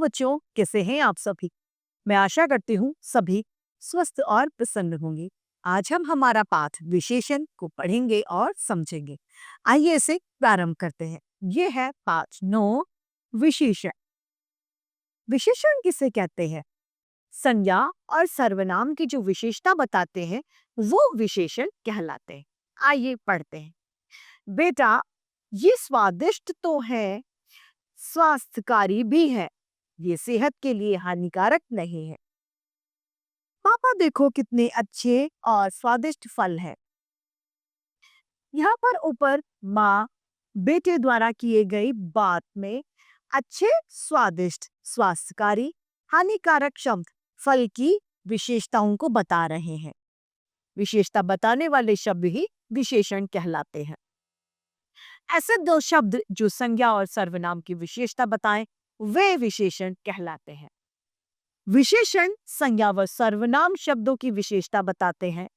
बच्चों, कैसे हैं आप सभी? मैं आशा करती हूँ सभी स्वस्थ और प्रसन्न होंगे। आज हम हमारा पाठ विशेषण को पढ़ेंगे और समझेंगे। आइए इसे प्रारंभ करते हैं। ये है पाठ 9 विशेषण। विशेषण किसे कहते हैं? संज्ञा और सर्वनाम की जो विशेषता बताते हैं वो विशेषण कहलाते हैं। आइए पढ़ते हैं। बेटा, ये स्वादिष्ट तो है, स्वास्थ्यकारी भी है, ये सेहत के लिए हानिकारक नहीं है। पापा देखो कितने अच्छे और स्वादिष्ट फल हैं। यहाँ पर ऊपर माँ बेटे द्वारा किए गई बात में अच्छे, स्वादिष्ट, स्वास्थ्यकारी, हानिकारक शब्द फल की विशेषताओं को बता रहे हैं। विशेषता बताने वाले शब्द ही विशेषण कहलाते हैं। ऐसे दो शब्द जो संज्ञा और सर्वनाम की विशेषता बताएं वे विशेषण कहलाते हैं। विशेषण संज्ञा व सर्वनाम शब्दों की विशेषता बताते हैं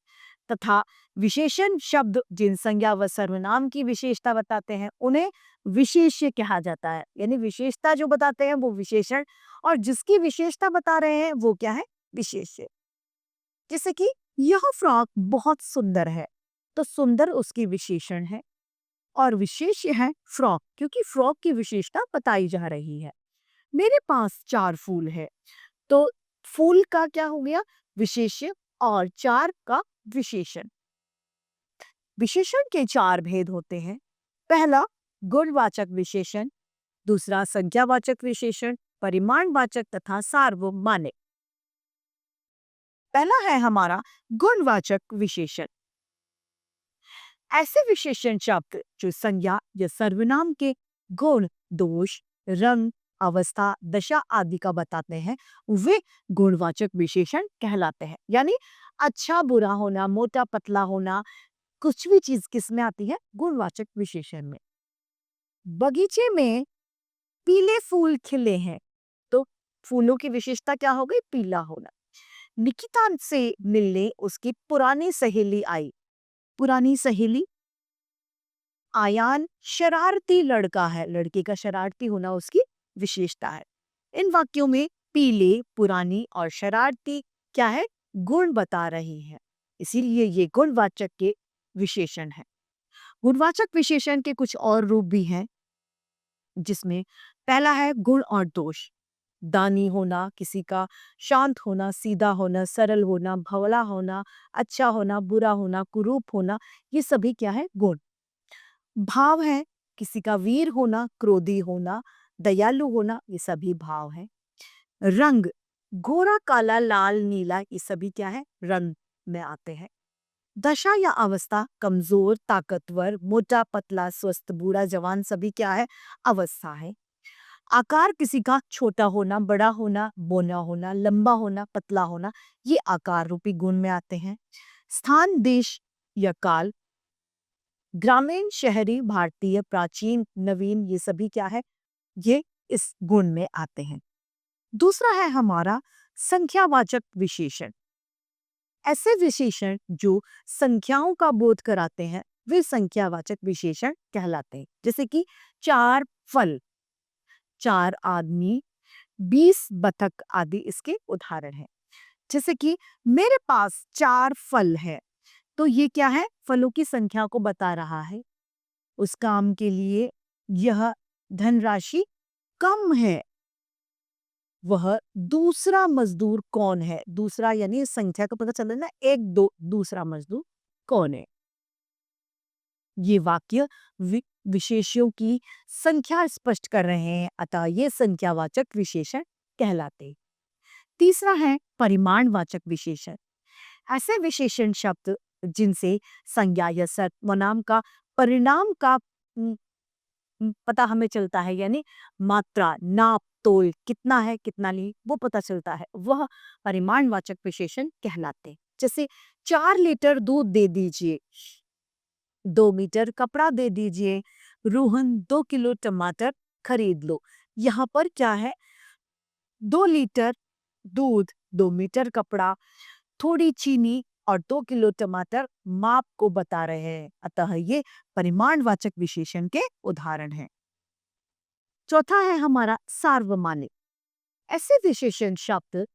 तथा विशेषण शब्द जिन संज्ञा व सर्वनाम की विशेषता बताते हैं उन्हें विशेष्य कहा जाता है। यानी विशेषता जो बताते हैं वो विशेषण और जिसकी विशेषता बता रहे हैं वो क्या है? विशेष्य। जैसे कि यह फ्रॉक बहुत सुंदर है, तो सुंदर उसकी विशेषण है और विशेष्य है फ्रॉक, क्योंकि फ्रॉक की विशेषता बताई जा रही है। मेरे पास 4 फूल है, तो फूल का क्या हो गया? विशेष्य और 4 का विशेषण। विशेषण के 4 भेद होते हैं। पहला गुणवाचक विशेषण, दूसरा संख्यावाचक विशेषण, परिमाणवाचक तथा सार्वमानिक। पहला है हमारा गुणवाचक विशेषण। ऐसे विशेषण शब्द जो संज्ञा या सर्वनाम के गुण, दोष, रंग, अवस्था, दशा आदि का बताते हैं वे गुणवाचक विशेषण कहलाते हैं। यानी अच्छा बुरा होना, मोटा पतला होना, कुछ भी चीज किस में आती है? गुणवाचक विशेषण में। बगीचे में पीले फूल खिले हैं, तो फूलों की विशेषता क्या हो गई? पीला होना। निकिता से मिलने उसकी पुरानी सहेली आई। पुरानी सहेली। आयान शरारती लड़का है, लड़के का शरारती होना उसकी विशेषता है। इन वाक्यों में पीले, पुरानी और शरारती क्या है? गुण बता रही है, इसीलिए ये गुणवाचक के विशेषण है। गुणवाचक विशेषण के कुछ और रूप भी हैं, जिसमें पहला है गुण और दोष। दानी होना, किसी का शांत होना, सीधा होना, सरल होना, भवला होना, अच्छा होना, बुरा होना, कुरूप होना, ये सभी क्या है? गुण। भाव है, किसी का वीर होना, क्रोधी होना, दयालु होना, ये सभी भाव है। रंग, गोरा, काला, लाल, नीला, ये सभी क्या है? रंग में आते हैं। दशा या अवस्था, कमजोर, ताकतवर, मोटा, पतला, स्वस्थ, बूढ़ा, जवान, सभी क्या है? अवस्था है। आकार, किसी का छोटा होना, बड़ा होना, बौना होना, लंबा होना, पतला होना, ये आकार रूपी गुण में आते हैं। स्थान, देश या काल, ग्रामीण, शहरी, भारतीय, प्राचीन, नवीन, ये सभी क्या है? ये इस गुण में आते हैं। दूसरा है हमारा संख्यावाचक विशेषण। ऐसे विशेषण जो संख्याओं का बोध कराते हैं वे संख्यावाचक विशेषण कहलाते हैं। जैसे कि 4 फल, 4 आदमी, 20 बतख आदि इसके उदाहरण हैं। जैसे कि मेरे पास 4 फल है, तो ये क्या है? फलों की संख्या को बता रहा है। उस काम के लिए यह धनराशि कम है। वह दूसरा मजदूर कौन है? दूसरा यानी संख्या का पता चल रहा है ना, 1 2, दूसरा मजदूर कौन है? ये वाक्य विशेषों की संख्या स्पष्ट कर रहे हैं, अतः ये संख्यावाचक विशेषण कहलाते हैं। तीसरा है परिमाणवाचक विशेषण। ऐसे विशेषण शब्द जिनसे संज्ञा या सर्वनाम का परिणाम का पता हमें चलता है, यानी मात्रा, नाप, तोल, कितना है कितना नहीं, वो पता चलता है, वह परिमाणवाचक विशेषण कहलाते हैं। जैसे 4 लीटर दूध दे दीजिए, 2 मीटर कपड़ा दे दीजिए, रोहन 2 किलो टमाटर खरीद लो। यहाँ पर क्या है? 2 लीटर दूध, 2 मीटर कपड़ा, थोड़ी चीनी और 2 किलो टमाटर माप को बता रहे हैं, अतः ये परिमाणवाचक विशेषण के उदाहरण हैं। चौथा है हमारा सार्वमानिक। ऐसे विशेषण शब्द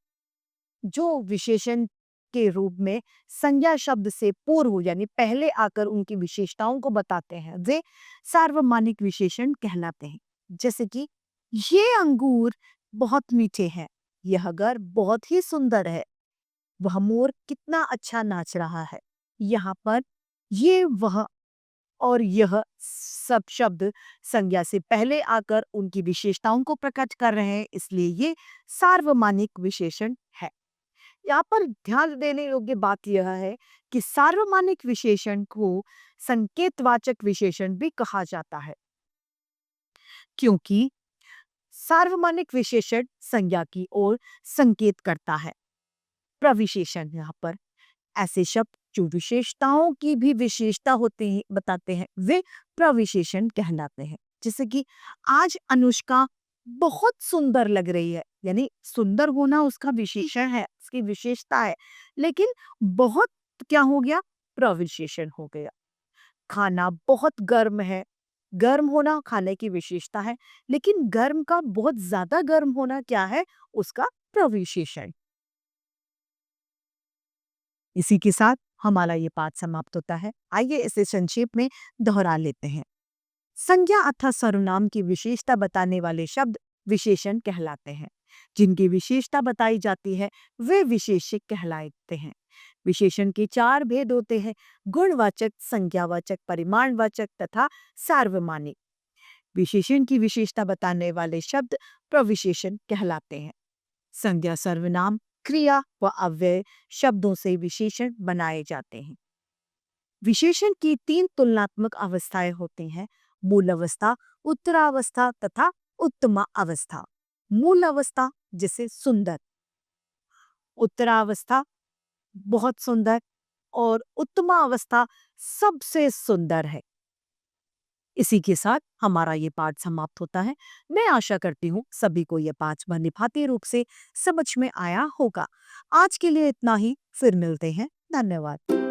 जो विशेषण के रूप में संज्ञा शब्द से पूर्व यानी पहले आकर उनकी विशेषताओं को बताते हैं, वे सार्वमानिक विशेषण कहलाते हैं। जैसे कि ये अंगूर बहुत मीठे हैं, यह घर बहुत ही सुंदर है, वह मोर कितना अच्छा नाच रहा है। यहाँ पर ये, वह और यह सब शब्द संज्ञा से पहले आकर उनकी विशेषताओं को प्रकट कर रहे हैं, इसलिए ये सार्वमानिक विशेषण है। यहाँ पर ध्यान देने योग्य बात यह है कि सार्वमानिक विशेषण को संकेतवाचक विशेषण भी कहा जाता है, क्योंकि सार्वमानिक विशेषण संज्ञा की ओर संकेत करता है। प्रविशेषण यहाँ पर ऐसे शब्द जो विशेषताओं की भी विशेषता होती है बताते हैं, वे प्रविशेषण कहलाते हैं। जैसे कि आज अनुष्का बहुत सुंदर लग रही है, यानी सुंदर होना उसका विशेषण है, उसकी विशेषता है, लेकिन बहुत क्या हो गया, प्रविशेषण हो गया। खाना बहुत गर्म है, गर्म होना खाने की विशेषता है, लेकिन गर्म का बहुत ज्यादा गर्म होना क्या है, उसका प्रविशेषण। इसी के साथ हमारा ये पाठ समाप्त होता है। आइए इसे संक्षेप में दोहरा लेते हैं। संज्ञा अथवा सर्वनाम की विशेषता बताने वाले शब्द विशेषण कहलाते हैं। जिनकी विशेषता बताई जाती है वे विशेषक कहलाते हैं। विशेषण के 4 भेद होते हैं: गुणवाचक, संज्ञावाचक, परिमाणवाचक तथा सार्वमानिक। विशेषण की विशेषता बताने वाले शब्द प्रविशेषण कहलाते हैं। संज्ञा, सर्वनाम, क्रिया व अव्यय शब्दों से विशेषण बनाए जाते हैं। विशेषण की 3 तुलनात्मक अवस्थाएं होती हैं: मूल अवस्था, उत्तरावस्था तथा उत्तमा अवस्था। मूल अवस्था जैसे सुंदर, उत्तरावस्था बहुत सुंदर और उत्तमा अवस्था सबसे सुंदर है। इसी के साथ हमारा ये पाठ समाप्त होता है। मैं आशा करती हूँ सभी को ये पाठ निभाते रूप से समझ में आया होगा। आज के लिए इतना ही, फिर मिलते हैं। धन्यवाद।